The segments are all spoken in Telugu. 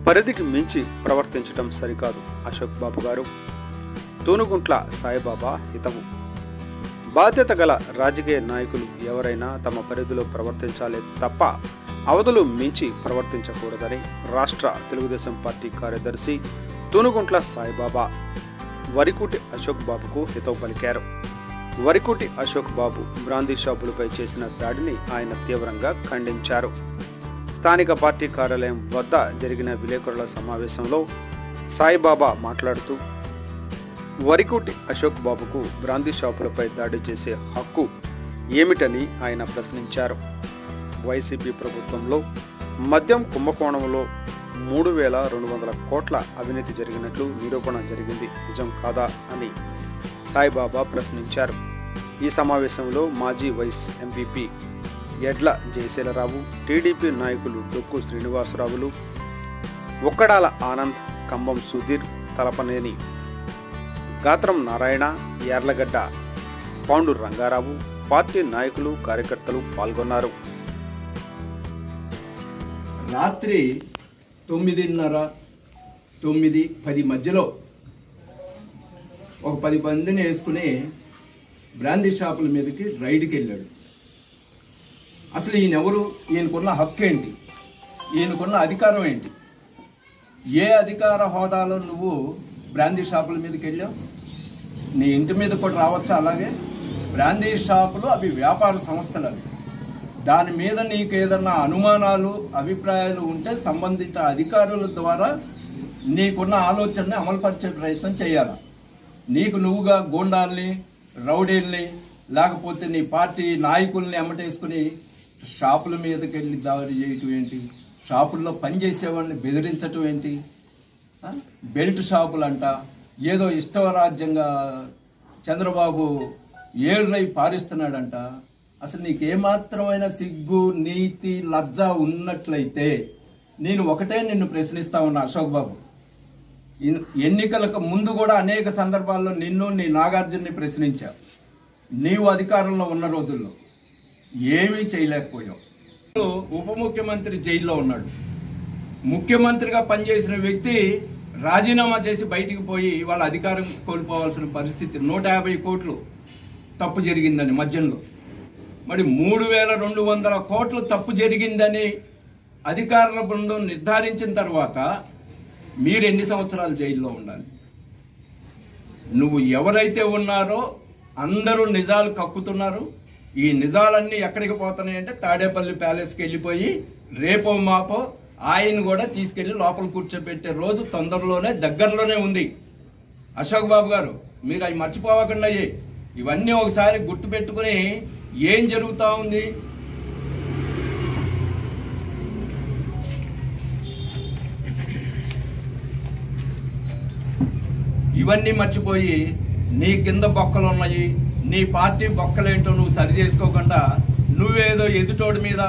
పరిధికి మించి ప్రవర్తించడం సరికాదు. అశోక్ బాబు గారు. తూనుగుంట్ల సాయిబాబా హితవు. బాధ్యత గల రాజకీయ నాయకులు ఎవరైనా తమ పరిధిలో ప్రవర్తించాలే తప్ప అవధులు మించి ప్రవర్తించకూడదని రాష్ట్ర తెలుగుదేశం పార్టీ కార్యదర్శి తూనుగుంట్ల సాయిబాబా వరికుటి అశోక్ బాబుకు హితవు పలికారు. వరికుటి అశోక్ బాబు బ్రాందీ షాపులపై చేసిన దాడిని ఆయన తీవ్రంగా ఖండించారు. స్థానిక పార్టీ కార్యాలయం వద్ద జరిగిన విలేకరుల సమావేశంలో సాయిబాబా మాట్లాడుతూ వరికుటి అశోక్ బాబుకు బ్రాందీ షాపులపై దాడి చేసే హక్కు ఏమిటని ఆయన ప్రశ్నించారు. వైసీపీ ప్రభుత్వంలో మద్యం కుంభకోణంలో 3,200 కోట్ల అవినీతి జరిగినట్లు నిరూపణ జరిగింది, నిజం కాదా అని సాయిబాబా ప్రశ్నించారు. ఈ సమావేశంలో మాజీ వైస్ ఎంపీపీ ఎడ్ల జయశీలరావు, టీడీపీ నాయకులు డొక్కు శ్రీనివాసరావులు, ఒక్కడాల ఆనంద్, కంబం సుధీర్, తలపనేని గాత్రం నారాయణ, యార్లగడ్డ పాండు రంగారావు, పార్టీ నాయకులు కార్యకర్తలు పాల్గొన్నారు. రాత్రి 9:30, 9:10 మధ్యలో ఒక 10 మందిని వేసుకుని బ్రాందీ షాపుల మీదకి రైడ్కి వెళ్ళాడు. అసలు ఈయనెవరు? ఈయనకున్న హక్కు ఏంటి? ఈయనకున్న అధికారం ఏంటి? ఏ అధికార హోదాలో నువ్వు బ్రాందీ షాపుల మీదకి వెళ్ళావు? నీ ఇంటి మీద కూడా రావచ్చా? అలాగే బ్రాందీ షాపులు అవి వ్యాపార సంస్థలు. అవి దాని మీద నీకు ఏదన్నా అనుమానాలు, అభిప్రాయాలు ఉంటే సంబంధిత అధికారుల ద్వారా నీకున్న ఆలోచనని అమలుపరిచే ప్రయత్నం చేయాలి. నీకు నువ్వుగా గూండాల్ని, రౌడీల్ని, లేకపోతే నీ పార్టీ నాయకుల్ని ఎమ్మటేసుకుని షాపుల మీదకి వెళ్ళి దాడి చేయటం ఏంటి? షాపుల్లో పనిచేసేవాడిని బెదిరించటం ఏంటి? బెల్ట్ షాపులంట, ఏదో ఇష్టరాజ్యంగా చంద్రబాబు ఏర్రై పారిస్తున్నాడంట. అసలు నీకు ఏమాత్రమైన సిగ్గు, నీతి, లజ్జ ఉన్నట్లయితే నేను నిన్ను ప్రశ్నిస్తా ఉన్నా అశోక్ బాబు. ఎన్నికలకు ముందు కూడా అనేక సందర్భాల్లో నిన్ను, నీ నాగార్జున్ని ప్రశ్నించా. నీవు అధికారంలో ఉన్న రోజుల్లో ఏమీ చేయలేకపోయావు. ఉప ముఖ్యమంత్రి జైల్లో ఉన్నాడు. ముఖ్యమంత్రిగా పనిచేసిన వ్యక్తి రాజీనామా చేసి బయటికి పోయి వాళ్ళ అధికారం కోల్పోవాల్సిన పరిస్థితి. 150 కోట్లు తప్పు జరిగిందని మధ్యంలో. మరి 3,200 కోట్లు తప్పు జరిగిందని అధికారుల బృందం నిర్ధారించిన తర్వాత మీరు ఎన్ని సంవత్సరాలు జైల్లో ఉండాలి? నువ్వు ఎవరైతే ఉన్నారో అందరూ నిజాలు కక్కుతున్నారు. ఈ నిజాలన్నీ ఎక్కడికి పోతున్నాయంటే తాడేపల్లి ప్యాలెస్కి వెళ్ళిపోయి రేపో మాపో ఆయన కూడా తీసుకెళ్లి లోపల కూర్చోబెట్టే రోజు తొందరలోనే, దగ్గరలోనే ఉంది. అశోక్ బాబు గారు, మీరు అవి మర్చిపోవకుండా ఇవన్నీ ఒకసారి గుర్తు పెట్టుకుని ఏం జరుగుతూ ఉంది. ఇవన్నీ మర్చిపోయి నీ కింద బొక్కలు ఉన్నాయి, నీ పార్టీ బొక్కలేంటో నువ్వు సరి చేసుకోకుండా నువ్వేదో ఎదుటోడి మీద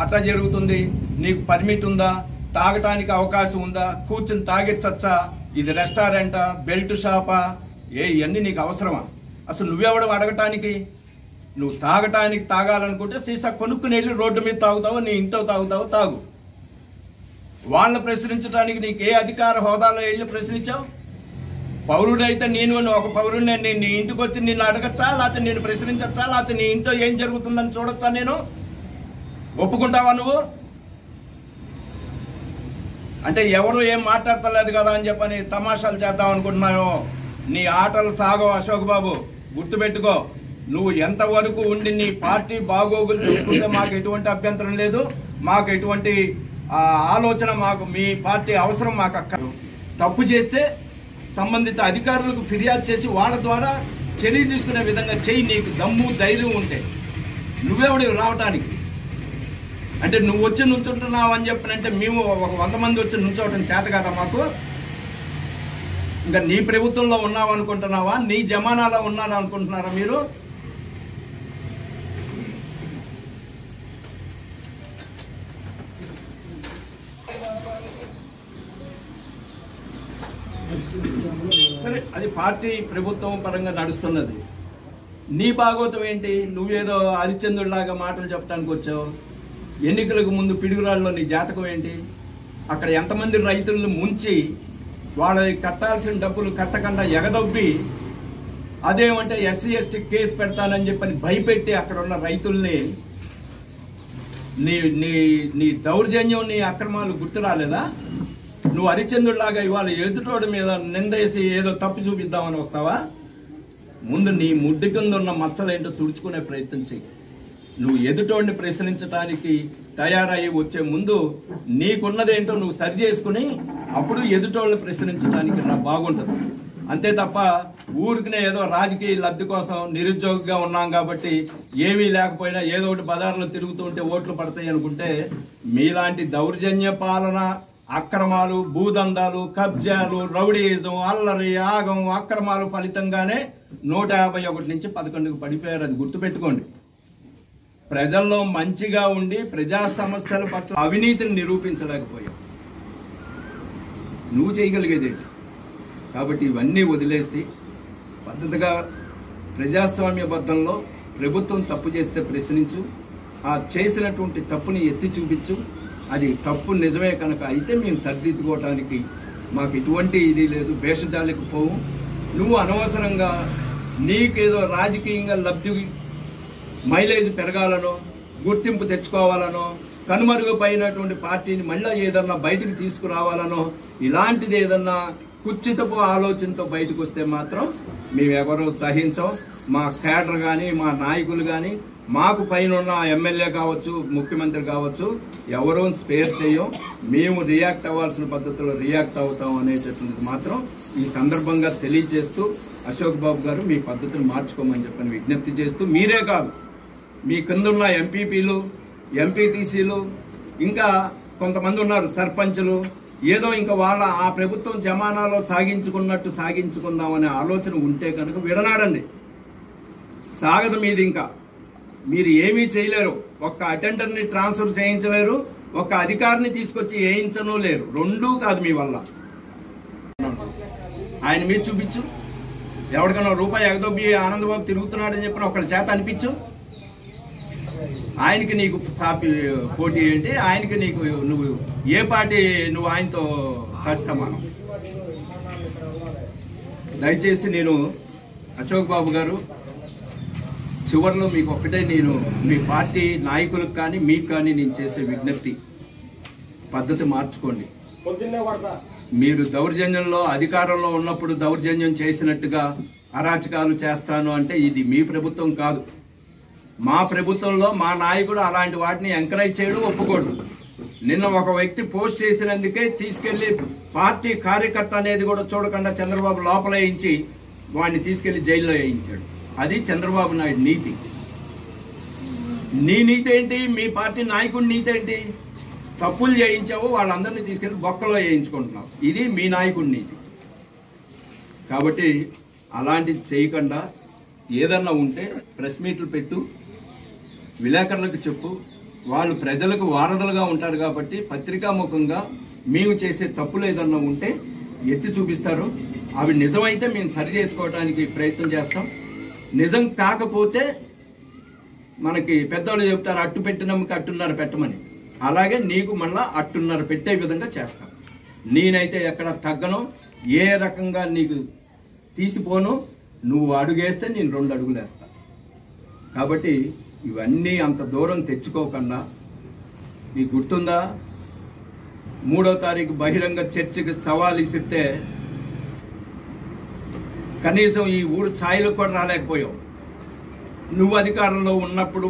అట్లా జరుగుతుంది, నీకు పర్మిట్ ఉందా, తాగటానికి అవకాశం ఉందా, కూర్చుని తాగించచ్చా, ఇది రెస్టారెంటా, బెల్ట్ షాపా, ఇవన్నీ నీకు అవసరమా? అసలు నువ్వెవడం అడగటానికి? నువ్వు తాగాలనుకుంటే సీసా కొనుక్కుని వెళ్ళి రోడ్డు మీద తాగుతావు, నీ ఇంట్లో తాగుతావు, తాగు. వాళ్ళని ప్రశ్నించడానికి నీకు ఏ అధికార హోదాలో వెళ్ళి ప్రశ్నించావు? పౌరుడైతే నేను ఒక పౌరుడిని నీ ఇంటికి వచ్చి నిన్ను అడగచ్చా, లేకపోతే నేను ప్రశ్నించచ్చా, లేకపోతే నీ ఇంట్లో ఏం జరుగుతుందని చూడొచ్చా? నేను ఒప్పుకుంటావా నువ్వు? అంటే ఎవరు ఏం మాట్లాడతలేదు కదా అని చెప్పని తమాషాలు చేద్దాం అనుకుంటున్నాను. నీ ఆటలు సాగవు అశోక్ బాబు, గుర్తుపెట్టుకో. నువ్వు ఎంతవరకు ఉండి నీ పార్టీ బాగోగులు చూసుకుంటే మాకు ఎటువంటి అభ్యంతరం లేదు. మాకు ఎటువంటి ఆలోచన, మాకు మీ పార్టీ అవసరం మాకు అక్కర్లేదు. తప్పు చేస్తే సంబంధిత అధికారులకు ఫిర్యాదు చేసి వాళ్ళ ద్వారా చర్య తీసుకునే విధంగా చెయ్యి. నీకు దమ్ము, ధైర్యం ఉంటే నువ్వెవడివి రావటానికి? అంటే నువ్వు వచ్చి నుంచుంటున్నావు అని చెప్పినంటే మేము ఒక 100 మంది వచ్చి నుంచోవటం చేత కదా మాకు? ఇంకా నీ ప్రభుత్వంలో ఉన్నావు అనుకుంటున్నావా? నీ జమానాలో ఉన్నారా అనుకుంటున్నారా మీరు? సరే, అది పార్టీ ప్రభుత్వం పరంగా నడుస్తున్నది. నీ భాగవతం ఏంటి? నువ్వేదో హరిశ్చంద్రుడిలాగా మాటలు చెప్పడానికి వచ్చావు. ఎన్నికలకు ముందు పిడుగురాళ్ళలో నీ జాతకం ఏంటి? అక్కడ ఎంతమంది రైతులను ముంచి వాళ్ళకి కట్టాల్సిన డబ్బులు కట్టకుండా ఎగదొబ్బి అదేమంటే ఎస్సీ ఎస్టీ కేసు పెడతానని చెప్పని భయపెట్టి అక్కడ ఉన్న రైతుల్ని నీ నీ నీ దౌర్జన్యం నీ అక్రమాలు గుర్తు రాలేదా? నువ్వు హరిశ్చంద్రుడిలాగా ఇవాళ ఎదుటోడి మీద నిందేసి ఏదో తప్పు చూపిద్దామని వస్తావా? ముందు నీ ముడ్డి కింద ఉన్న మచ్చలేంటో తుడుచుకునే ప్రయత్నం చెయ్యి. నువ్వు ఎదుటోడిని ప్రశ్నించడానికి తయారయ్యి వచ్చే ముందు నీకున్నదేంటో నువ్వు సరి చేసుకుని అప్పుడు ఎదుటోళ్ళని ప్రశ్నించడానికి నా బాగుంటుంది. అంతే తప్ప ఊరికినే ఏదో రాజకీయ లబ్ధి కోసం నిరుద్యోగిగా ఉన్నాం కాబట్టి ఏమీ లేకపోయినా ఏదో ఒకటి బజార్లో తిరుగుతూ ఉంటే ఓట్లు పడతాయి అనుకుంటే మీలాంటి దౌర్జన్య పాలన, అక్రమాలు, భూదందాలు, కబ్జాలు, రౌడీయిజం, అల్లరి, ఆగం, అక్రమాలు ఫలితంగానే 151 నుంచి 11కు పడిపోయారు. అది గుర్తుపెట్టుకోండి. ప్రజల్లో మంచిగా ఉండి ప్రజా సమస్యల పట్ల అవినీతిని నిరూపించలేకపోయావు. నువ్వు చేయగలిగేదేంటి? కాబట్టి ఇవన్నీ వదిలేసి పద్ధతిగా ప్రజాస్వామ్యబద్ధంలో ప్రభుత్వం తప్పు చేస్తే ప్రశ్నించు, ఆ చేసినటువంటి తప్పుని ఎత్తి చూపించు. అది తప్పు నిజమే కనుక అయితే మేము సరిదిద్దుకోవటానికి మాకు ఎటువంటి ఇది లేదు, భేషజాలకు పోవు. నువ్వు అనవసరంగా నీకేదో రాజకీయంగా లబ్ధి, మైలేజ్ పెరగాలనో, గుర్తింపు తెచ్చుకోవాలనో, కనుమరుగుపోయినటువంటి పార్టీని మళ్ళీ ఏదన్నా బయటకు తీసుకురావాలనో, ఇలాంటిది ఏదన్నా కుచ్చితపు ఆలోచనతో బయటకు వస్తే మాత్రం మేమెవరూ సహించం. మా కేడర్ కానీ, మా నాయకులు కానీ, మాకు పైన ఉన్న ఎమ్మెల్యే కావచ్చు, ముఖ్యమంత్రి కావచ్చు, ఎవరూ స్పేర్ చేయం. మేము రియాక్ట్ అవ్వాల్సిన పద్ధతిలో రియాక్ట్ అవుతాం అనేటటువంటి మాత్రం ఈ సందర్భంగా తెలియజేస్తూ, అశోక్ బాబు గారు మీ పద్ధతిని మార్చుకోమని చెప్పని విజ్ఞప్తి చేస్తూ, మీరే కాదు మీ కిందున్న ఎంపీపీలు, ఎంపీటీసీలు, ఇంకా కొంతమంది ఉన్నారు సర్పంచులు, ఏదో ఇంకా వాళ్ళ ఆ ప్రభుత్వం జమానాలో సాగించుకున్నట్టు సాగించుకుందామనే ఆలోచన ఉంటే కనుక విడనాడండి. సాగదు మీది. ఇంకా మీరు ఏమీ చేయలేరు. ఒక్క అటెండర్ని ట్రాన్స్ఫర్ చేయించలేరు, ఒక్క అధికారిని తీసుకొచ్చి వేయించను లేరు. రెండూ కాదు మీ వల్ల. ఆయన మీద చూపించు. ఎవరికైనా రూపాయి ఎగదొబ్బి ఆనందబాబు తిరుగుతున్నాడని చెప్పిన ఒకళ్ళ చేత అనిపించు. ఆయనకి నీకు సాపి పోటీ ఏంటి? ఆయనకి నీకు నువ్వు ఏ పార్టీ? నువ్వు ఆయనతో సరి సమానం. దయచేసి నేను అశోక్ బాబు గారు చివరిలో మీకు ఒక్కటే, నేను మీ పార్టీ నాయకులకు కానీ మీకు కానీ నేను చేసే విజ్ఞప్తి, పద్ధతి మార్చుకోండి. మీరు దౌర్జన్యంలో అధికారంలో ఉన్నప్పుడు దౌర్జన్యం చేసినట్టుగా అరాచకాలు చేస్తాను అంటే ఇది మీ ప్రభుత్వం కాదు. మా ప్రభుత్వంలో మా నాయకుడు అలాంటి వాటిని ఎంకరేజ్ చేయడం ఒప్పుకోడు. నిన్న ఒక వ్యక్తి పోస్ట్ చేసినందుకే తీసుకెళ్లి పార్టీ కార్యకర్త అనేది కూడా చూడకుండా చంద్రబాబు లోపల వేయించి వాడిని తీసుకెళ్లి జైల్లో వేయించాడు. అది చంద్రబాబు నాయుడు నీతి. నీ నీతి ఏంటి? మీ పార్టీ నాయకుడి నీతి ఏంటి? తప్పులు చేయించావు, వాళ్ళందరినీ తీసుకెళ్లి బొక్కలో వేయించుకుంటున్నావు. ఇది మీ నాయకుడి నీతి. కాబట్టి అలాంటిది చేయకుండా ఏదన్నా ఉంటే ప్రెస్ మీట్లు పెట్టు, విలేకరులకు చెప్పు. వాళ్ళు ప్రజలకు వారధులుగా ఉంటారు కాబట్టి పత్రికాముఖంగా మేము చేసే తప్పులు ఏదన్నా ఉంటే ఎత్తి చూపిస్తారు. అవి నిజమైతే మేము సరి చేసుకోవడానికి ప్రయత్నం చేస్తాం. నిజం కాకపోతే మనకి పెద్దవాళ్ళు చెప్తారు, అట్టు పెట్టినమ్మకి అట్టున్నర పెట్టమని. అలాగే నీకు మళ్ళా అట్టున్నర పెట్టే విధంగా చేస్తాం. నేనైతే ఎక్కడ తగ్గను, ఏ రకంగా నీకు తీసిపోను. నువ్వు అడుగేస్తే నేను 2 అడుగులు వేస్తా. కాబట్టి ఇవన్నీ అంత దూరం తెచ్చుకోకుండా, నీకు గుర్తుందా 3వ తారీఖు బహిరంగ చర్చకి సవాల్ ఇస్తే కనీసం ఈ ఊరు ఛాయలకు కూడా రాలేకపోయావు. నువ్వు అధికారంలో ఉన్నప్పుడు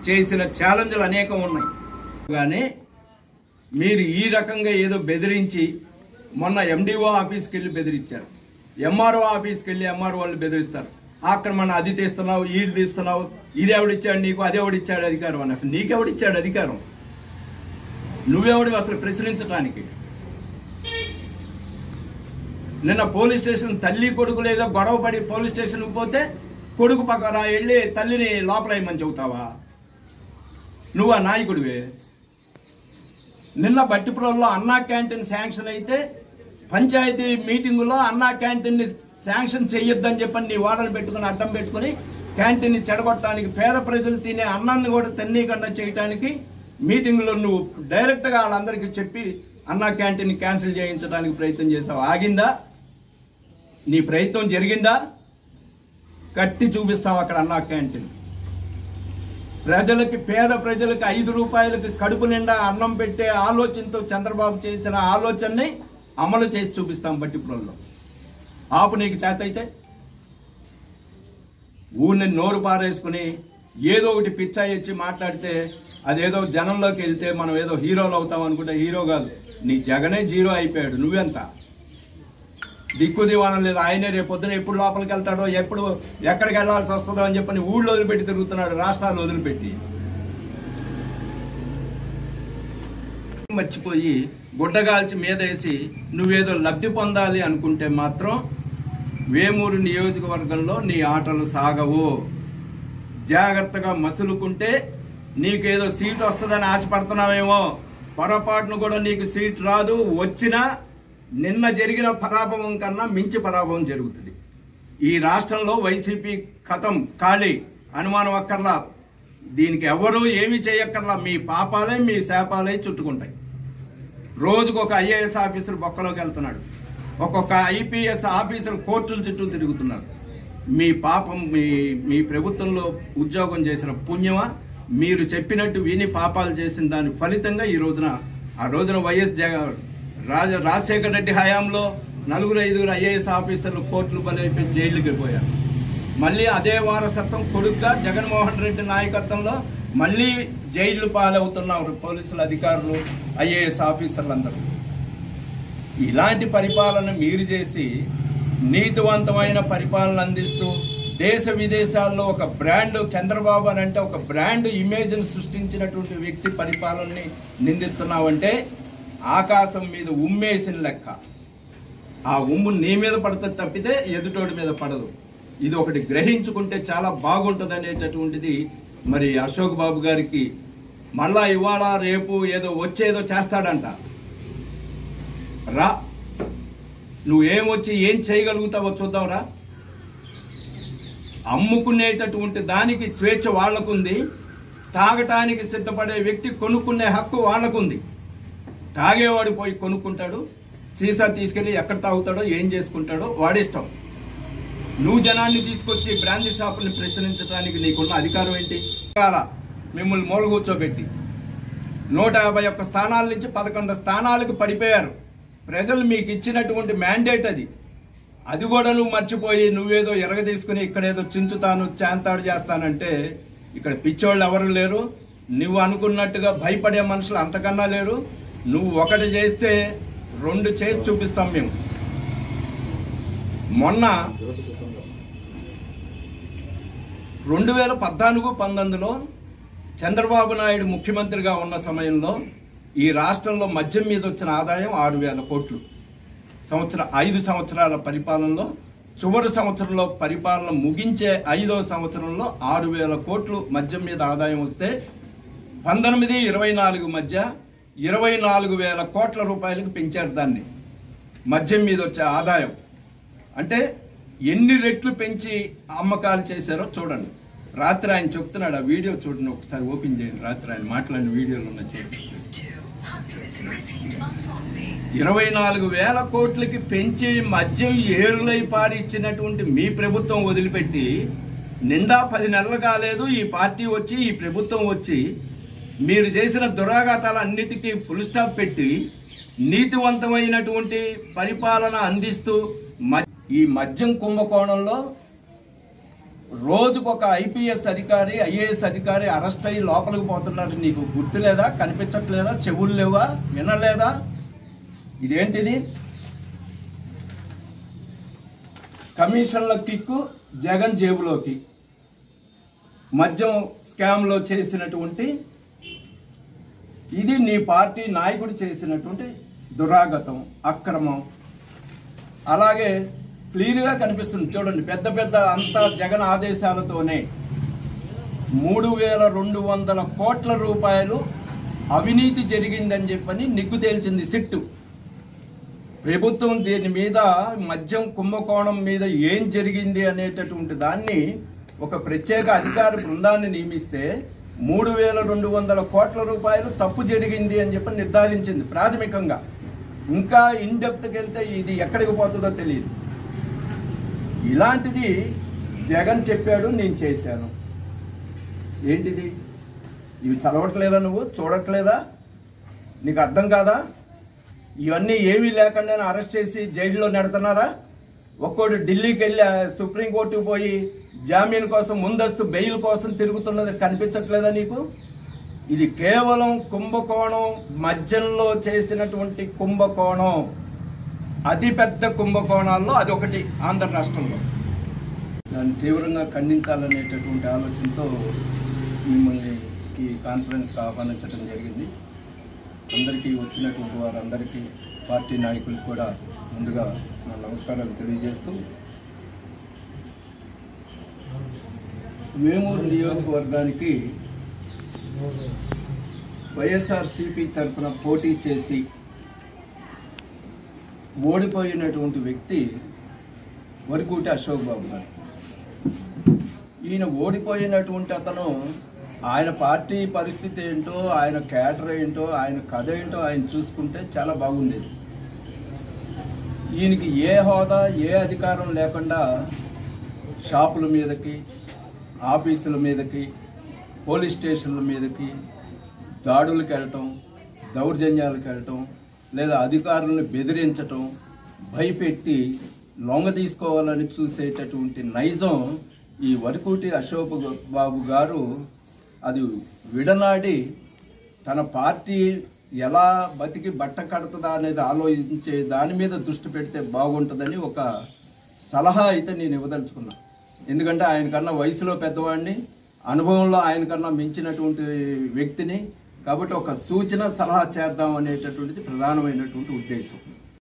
చేసిన ఛాలెంజ్లు అనేకం ఉన్నాయి. కానీ మీరు ఈ రకంగా ఏదో బెదిరించి, మొన్న ఎండిఓ ఆఫీస్కి వెళ్ళి బెదిరించారు, ఎంఆర్ఓ ఆఫీస్కి వెళ్ళి ఎంఆర్ఓ వాళ్ళు బెదిరిస్తారు. అక్కడ మన అది తీస్తున్నావు, ఈడు తీస్తున్నావు, ఇది ఎవడిచ్చాడు నీకు, అది ఎవడిచ్చాడు అధికారం అని. అసలు నీకెవడిచ్చాడు అధికారం? నువ్వెవడివి అసలు ప్రశ్నించడానికి? నిన్న పోలీస్ స్టేషన్ తల్లి కొడుకులు ఏదో గొడవ పడి పోలీస్ స్టేషన్కి పోతే కొడుకు పక్కన వెళ్ళి తల్లిని లోపలేయమని చెబుతావా? నువ్వు ఆ నాయకుడివే. నిన్న బట్టిపురంలో అన్నా క్యాంటీన్ శాంక్షన్ అయితే పంచాయతీ మీటింగులో అన్నా క్యాంటీన్ని శాంక్షన్ చెయ్యొద్దని చెప్పని నీ వాడలు పెట్టుకుని అడ్డం పెట్టుకుని క్యాంటీన్ని చెడగొట్టడానికి, పేద ప్రజలు తినే అన్నాన్ని కూడా తన్నీకుండా చేయడానికి మీటింగులో నువ్వు డైరెక్ట్గా వాళ్ళందరికీ చెప్పి అన్నా క్యాంటీన్ క్యాన్సిల్ చేయించడానికి ప్రయత్నం చేసావు. ఆగిందా? నీ ప్రయత్నం జరిగిందా? కట్టి చూపిస్తావు అక్కడ అన్నా క్యాంటీన్. ప్రజలకి, పేద ప్రజలకి 5 రూపాయలకి కడుపు నిండా అన్నం పెట్టే ఆలోచనతో చంద్రబాబు చేసిన ఆలోచనని అమలు చేసి చూపిస్తాం బట్టిపురంలో. ఆపు నీకు చేత అయితే. ఊరిని నోరు పారేసుకుని ఏదో ఒకటి పిచ్చా ఇచ్చి మాట్లాడితే అదేదో జనంలోకి వెళ్తే మనం ఏదో హీరోలు అవుతాం అనుకుంటే హీరో కాదు. నీ జగనే జీరో అయిపోయాడు. నువ్వెంత దిక్కు దివాణం లేదు. ఆయనే రేపొద్దున ఎప్పుడు లోపలికి వెళ్తాడో, ఎప్పుడు ఎక్కడికి వెళ్లాల్సి వస్తుందో అని చెప్పని ఊళ్ళో వదిలిపెట్టి తిరుగుతున్నాడు, రాష్ట్రాలు వదిలిపెట్టి. మర్చిపోయి గుడ్డగాల్చి మీదేసి నువ్వేదో లబ్ధి పొందాలి అనుకుంటే మాత్రం వేమూరు నియోజకవర్గంలో నీ ఆటలు సాగవు. జాగ్రత్తగా మసులుకుంటే నీకేదో సీటు వస్తుందని ఆశపడుతున్నావేమో. పొరపాటును కూడా నీకు సీట్ రాదు. వచ్చినా నిన్న జరిగిన పరాభవం కన్నా మించి పరాభవం జరుగుతుంది. ఈ రాష్ట్రంలో వైసీపీ ఖతం, ఖాళీ, అనుమానం అక్కర్లా. దీనికి ఎవరూ ఏమీ చేయక్కర్లా. మీ పాపాలే మీ శాపాలే చుట్టుకుంటాయి. రోజుకు ఒక ఐఏఎస్ ఆఫీసర్ బొక్కలోకి వెళ్తున్నాడు, ఒక్కొక్క ఐపీఎస్ ఆఫీసర్ కోర్టుల చుట్టూ తిరుగుతున్నాడు. మీ పాపం మీ ప్రభుత్వంలో ఉద్యోగం చేసిన పుణ్యమా? మీరు చెప్పినట్టు విని పాపాలు చేసిన దాని ఫలితంగా ఆ రోజున రాజశేఖర రెడ్డి హయాంలో 4-5 ఐఏఎస్ ఆఫీసర్లు కోర్టులు బలైపోయి జైలుకి పోయారు. మళ్ళీ అదే వారసత్వం కొడుగ్గా జగన్మోహన్ రెడ్డి నాయకత్వంలో మళ్ళీ జైళ్లు పాలవుతున్నారు పోలీసులు, అధికారులు, ఐఏఎస్ ఆఫీసర్లందరూ. ఇలాంటి పరిపాలన మీరు చేసి నీతివంతమైన పరిపాలన అందిస్తూ దేశ విదేశాల్లో ఒక బ్రాండ్, చంద్రబాబు అని అంటే ఒక బ్రాండ్ ఇమేజ్ను సృష్టించినటువంటి వ్యక్తి పరిపాలనని నిందిస్తున్నావంటే ఆకాశం మీద ఉమ్మేసిన లెక్క. ఆ ఉమ్ము నీ మీద పడుతుంది తప్పితే ఎదుటోడి మీద పడదు. ఇది ఒకటి గ్రహించుకుంటే చాలా బాగుంటుంది అనేటటువంటిది మరి అశోక్ బాబు గారికి. మళ్ళా ఇవాళ రేపు ఏదో వచ్చేదో చేస్తాడంట. రా, నువ్వేమొచ్చి ఏం చేయగలుగుతావో చూద్దాంరా. అమ్ముకునేటటువంటి దానికి స్వేచ్ఛ వాళ్లకుంది. తాగటానికి సిద్ధపడే వ్యక్తి కొనుక్కునే హక్కు వాళ్లకుంది. తాగేవాడు పోయి కొనుక్కుంటాడు, సీసా తీసుకెళ్లి ఎక్కడ తాగుతాడో ఏం చేసుకుంటాడో వాడిష్టం. నువ్వు జనాన్ని తీసుకొచ్చి బ్రాందీ షాపుల్ని ప్రశ్నించడానికి నీకున్న అధికారం ఏంటి? మిమ్మల్ని మూల కూర్చోబెట్టి 151 స్థానాల నుంచి 11 స్థానాలకు పడిపోయారు. ప్రజలు మీకు ఇచ్చినటువంటి మ్యాండేట్ అది కూడా నువ్వు మర్చిపోయి నువ్వేదో ఎరగ తీసుకుని ఇక్కడేదో చించుతాను, చాంతాడు చేస్తానంటే ఇక్కడ పిచ్చోళ్ళు ఎవరు లేరు. నువ్వు అనుకున్నట్టుగా భయపడే మనుషులు అంతకన్నా లేరు. నువ్వు ఒకటి చేస్తే 2 చేసి చూపిస్తాం మేము. మొన్న 2014-19లో చంద్రబాబు నాయుడు ముఖ్యమంత్రిగా ఉన్న సమయంలో ఈ రాష్ట్రంలో మద్యం మీద వచ్చిన ఆదాయం 6,000 కోట్లు. 5 సంవత్సరాల పరిపాలనలో చివరి సంవత్సరంలో పరిపాలన ముగించే 5వ సంవత్సరంలో 6,000 కోట్లు మద్యం మీద ఆదాయం వస్తే 19-24 మధ్య 24,000 కోట్ల రూపాయలకు పెంచారు దాన్ని. మద్యం మీద వచ్చే ఆదాయం అంటే ఎన్ని రెట్లు పెంచి అమ్మకాలు చేశారో చూడండి. రాత్రి ఆయన చెప్తున్నాడు, ఆ వీడియో చూడండి, ఒకసారి ఓపెన్ చేయండి. రాత్రి ఆయన మాట్లాడిన వీడియోలు ఉన్నాయి చూడండి. 24,000 కోట్లకి పెంచి మద్యం ఏరులై పారిచ్చినటువంటి మీ ప్రభుత్వం వదిలిపెట్టి నిండా 10 నెలలు కాలేదు ఈ పార్టీ వచ్చి, ఈ ప్రభుత్వం వచ్చి మీరు చేసిన దురాఘాతాలన్నిటికీ ఫుల్ స్టాప్ పెట్టి నీతివంతమైనటువంటి పరిపాలన అందిస్తూ ఈ మద్యం కుంభకోణంలో రోజుకొక ఐపీఎస్ అధికారి, ఐఏఎస్ అధికారి అరెస్ట్ అయ్యి లోపలికి పోతున్నారు. నీకు గుర్తు లేదా? కనిపించట్లేదా? చెవులు లేవా? వినలేదా? ఇదేంటిది? కమిషన్ల కిక్కు జగన్ జేబులోకి. మద్యం స్కామ్లో చేసినటువంటి ఇది నీ పార్టీ నాయకుడు చేసినటువంటి దురాగతం, అక్రమం. అలాగే క్లియర్గా కనిపిస్తుంది చూడండి. పెద్ద అంతా జగన్ ఆదేశాలతోనే 3,200 కోట్ల రూపాయలు అవినీతి జరిగిందని చెప్పని నిగ్గు తేల్చింది సిట్టు. ప్రభుత్వం దీని మీద, మద్యం కుంభకోణం మీద ఏం జరిగింది అనేటటువంటి దాన్ని ఒక ప్రత్యేక అధికార బృందాన్ని నియమిస్తే 3,200 కోట్ల రూపాయలు తప్పు జరిగింది అని చెప్పి నిర్ధారించింది ప్రాథమికంగా. ఇంకా ఇన్ డెప్త్కి వెళ్తే ఇది ఎక్కడికి పోతుందో తెలియదు. ఇలాంటిది జగన్ చెప్పాడు, నేను చేశాను. ఏంటిది? ఇవి చదవట్లేదా? నువ్వు చూడట్లేదా? నీకు అర్థం కాదా? ఇవన్నీ ఏమీ లేకుండా అరెస్ట్ చేసి జైల్లో నెడుతున్నారా? ఒక్కోడు ఢిల్లీకి వెళ్ళి సుప్రీంకోర్టుకు పోయి జామీన్ కోసం, ముందస్తు బెయిల్ కోసం తిరుగుతున్నది కనిపించట్లేదా నీకు? ఇది కేవలం కుంభకోణం, మధ్యంలో చేసినటువంటి కుంభకోణం, అతిపెద్ద కుంభకోణాల్లో అది ఒకటి ఆంధ్ర రాష్ట్రంలో. దాన్ని తీవ్రంగా ఖండించాలనేటటువంటి ఆలోచనతో మిమ్మల్ని ఈ కాన్ఫరెన్స్కి ఆహ్వానించడం జరిగింది. అందరికీ వచ్చినటువంటి వారందరికీ, పార్టీ నాయకులకు కూడా ముందుగా నా నమస్కారాలు తెలియజేస్తూ, వేమూరు నియోజకవర్గానికి వైఎస్ఆర్సీపీ తరఫున పోటీ చేసి ఓడిపోయినటువంటి వ్యక్తి వరకూటి అశోక్ బాబు గారు. ఈయన ఓడిపోయినటువంటి అతను ఆయన పార్టీ పరిస్థితి ఏంటో, ఆయన క్యాడర్ ఏంటో, ఆయన కథ ఏంటో ఆయన చూసుకుంటే చాలా బాగుండేది. ఈయనకి ఏ హోదా, ఏ అధికారం లేకుండా షాపుల మీదకి, ఆఫీసుల మీదకి, పోలీస్ స్టేషన్ల మీదకి దాడులకు వెళ్ళటం, దౌర్జన్యాలకు వెళ్ళటం, లేదా అధికారులను బెదిరించటం, భయపెట్టి లొంగ తీసుకోవాలని చూసేటటువంటి నైజం ఈ వరకూటి అశోక్ బాబు గారు అది విడనాడి తన పార్టీ ఎలా బతికి బట్ట కడుతుందా అనేది ఆలోచించే దాని మీద దృష్టి పెడితే బాగుంటుందని ఒక సలహా అయితే నేను ఇవ్వదలుచుకున్నా. ఎందుకంటే ఆయన కన్నా వయసులో పెద్దవాడిని, అనుభవంలో ఆయన కన్నా మించినటువంటి వ్యక్తిని, కాబట్టి ఒక సూచన సలహా చేద్దాం అనేటటువంటిది ప్రధానమైనటువంటి ఉద్దేశం.